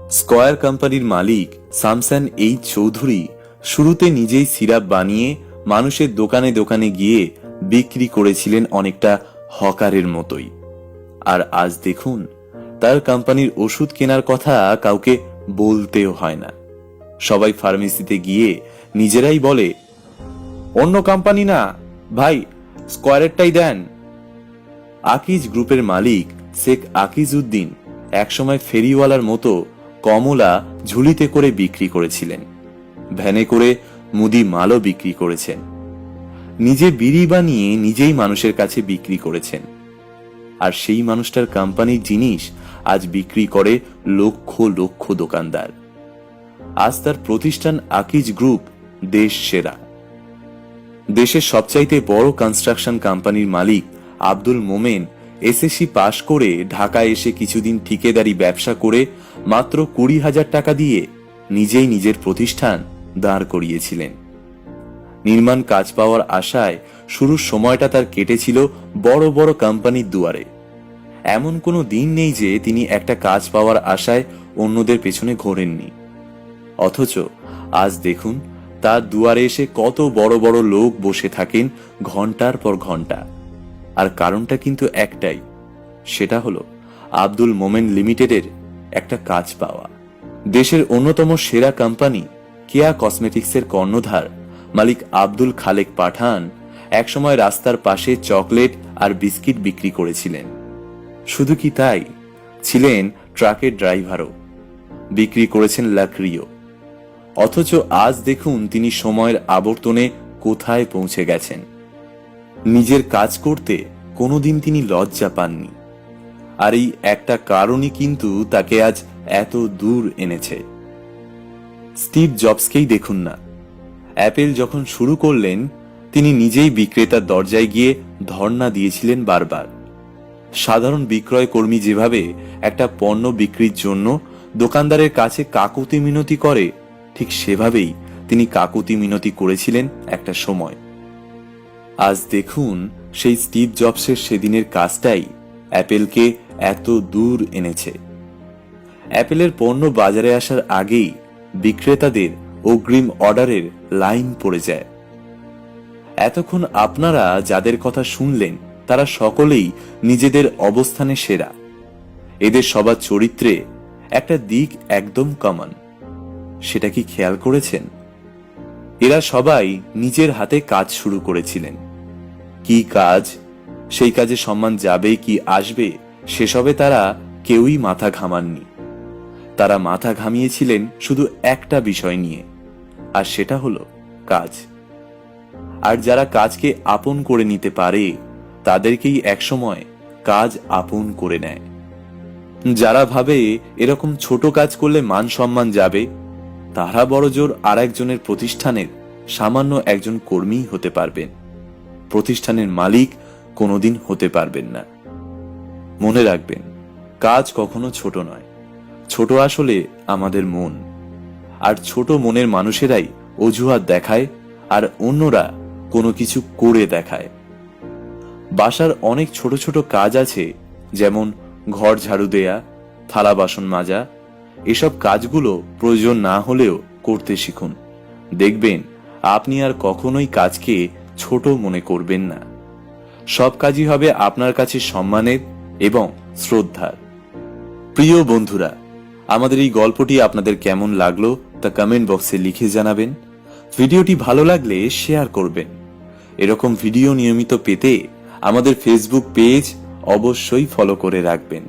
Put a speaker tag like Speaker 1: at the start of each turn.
Speaker 1: Square কোম্পানির মালিক Shamsan H Chowdhury শুরুতে নিজেই সিরাপ বানিয়ে মানুষের দোকানে দোকানে গিয়ে বিক্রি করেছিলেন অনেকটা হকারের মতোই। আর আজ দেখুন, তার কোম্পানির ওষুধ কেনার কথা কাউকে বলতেও হয় না। সবাই ফার্মেসিতে গিয়ে নিজেরাই বলে, অন্য কোম্পানি না ভাই, স্কয়ারেরটাই দেন। আকিজ গ্রুপের মালিক শেখ আকিজ উদ্দিন একসময় ফেরিওয়ালার মতো কমলা ঝুলিতে করে বিক্রি করেছিলেন, ভ্যানে করে মুদি মালও বিক্রি করেছেন, নিজে বিড়ি বানিয়ে নিজেই মানুষের কাছে বিক্রি করেছেন। আর সেই মানুষটার কোম্পানির জিনিস আজ বিক্রি করে লক্ষ লক্ষ দোকানদার। আজ তার প্রতিষ্ঠান আকিজ গ্রুপ দেশ সেরা। দেশের সবচাইতে বড় কনস্ট্রাকশন কোম্পানির মালিক আব্দুল মোমেন এসএসসি পাশ করে ঢাকায় এসে কিছুদিন ঠিকাদারি ব্যবসা করে মাত্র 20,000 টাকা দিয়ে নিজেই নিজের প্রতিষ্ঠান দাঁড় করিয়েছিলেন। নির্মাণ কাজ পাওয়ার আশায় শুরুর সময়টা তার কেটেছিল বড় বড় কোম্পানির দুয়ারে। এমন কোনো দিন নেই যে তিনি একটা কাজ পাওয়ার আশায় অন্যদের পেছনে ঘোরেননি। অথচ আজ দেখুন, তার দুয়ারে এসে কত বড় বড় লোক বসে থাকেন ঘন্টার পর ঘন্টা। আর কারণটা কিন্তু একটাই, সেটা হলো আব্দুল মোমেন লিমিটেডের একটা কাজ পাওয়া। দেশের অন্যতম সেরা কোম্পানি কেয়া কসমেটিক্সের কর্ণধার মালিক আব্দুল খালেক পাঠান একসময় রাস্তার পাশে চকলেট আর বিস্কিট বিক্রি করেছিলেন। শুধু কি তাই, ছিলেন ট্রাকের ড্রাইভারও, বিক্রি করেছেন লাকড়িও। অথচ আজ দেখুন তিনি সময়ের আবর্তনে কোথায় পৌঁছে গেছেন। নিজের কাজ করতে কোনোদিন তিনি লজ্জা পাননি। আর এই একটা কারণই কিন্তু তাকে আজ এত দূর এনেছে। স্টিভ জবসকেই দেখুন না, অ্যাপেল যখন শুরু করলেন তিনি নিজেই বিক্রেতার দরজায় গিয়ে ধর্ণা দিয়েছিলেন বারবার। সাধারণ বিক্রয় কর্মী যেভাবে একটা পণ্য বিক্রির জন্য দোকানদারের কাছে কাকুতি মিনতি করে, ঠিক সেভাবেই তিনি কাকুতি মিনতি করেছিলেন একটা সময়। আজ দেখুন, সেই স্টিভ জবসের সেদিনের কাজটাই অ্যাপেলকে এত দূর এনেছে। অ্যাপেলের পণ্য বাজারে আসার আগেই বিক্রেতাদের অগ্রিম অর্ডারের লাইন পড়ে যায়। এতক্ষণ আপনারা যাদের কথা শুনলেন তারা সকলেই নিজেদের অবস্থানে সেরা। এদের সবার চরিত্রে একটা দিক একদম কমন, সেটা কি খেয়াল করেছেন? এরা সবাই নিজের হাতে কাজ শুরু করেছিলেন। কি কাজ, সেই কাজে সম্মান যাবে কি আসবে সেসবে তারা কেউই মাথা ঘামাননি। তারা মাথা ঘামিয়েছিলেন শুধু একটা বিষয় নিয়ে, আর সেটা হলো কাজ। আর যারা কাজকে আপন করে নিতে পারে তাদেরকেই একসময় কাজ আপন করে নেয়। যারা ভাবে এরকম ছোট কাজ করলে মান সম্মান যাবে, তারা বড়জোর আর একজনের প্রতিষ্ঠানের সামান্য একজন কর্মী হতে পারবেন, প্রতিষ্ঠানের মালিক কোনোদিন হতে পারবেন না। মনে রাখবেন, কাজ কখনো ছোট নয়, ছোট আসলে আমাদের মন। আর ছোট মনের মানুষেরাই অজুহাত দেখায় আর অন্যরা কোনো কিছু করে দেখায়। বাসার অনেক ছোট ছোট কাজ আছে, যেমন ঘর ঝাড়ু দেয়া, থালা বাসন মাজা। এসব কাজগুলো প্রয়োজন না হলেও করতে শিখুন। দেখবেন আপনি আর কখনোই কাজকে ছোট মনে করবেন না। সব কাজই হবে আপনার কাছে সম্মানের এবং শ্রদ্ধার। প্রিয় বন্ধুরা, আমাদের এই গল্পটি আপনাদের কেমন লাগলো তা কমেন্ট বক্সে লিখে জানাবেন। ভিডিওটি ভালো লাগলে শেয়ার করবেন। এরকম ভিডিও নিয়মিত পেতে আমাদের ফেসবুক পেজ অবশ্যই ফলো করে রাখবেন।